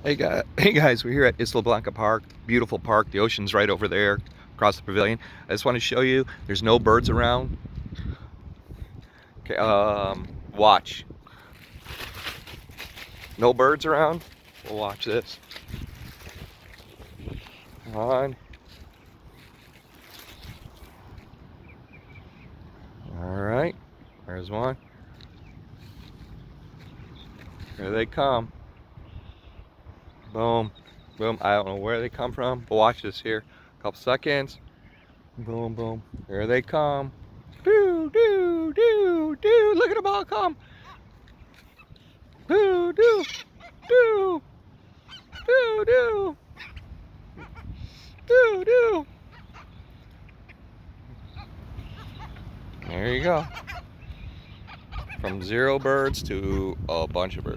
Hey guys, we're here at Isla Blanca Park. Beautiful park. The ocean's right over there, across the pavilion. I just want to show you. There's no birds around. Okay, watch. No birds around. We'll watch this. Come on. All right. There's one. Here they come. Boom. Boom. I don't know where they come from, but watch this here. A couple seconds. Boom, boom. Here they come. Doo, doo, doo, doo. Look at them all come. Doo, doo, doo, doo, doo, doo, doo. There you go. From 0 birds to a bunch of birds.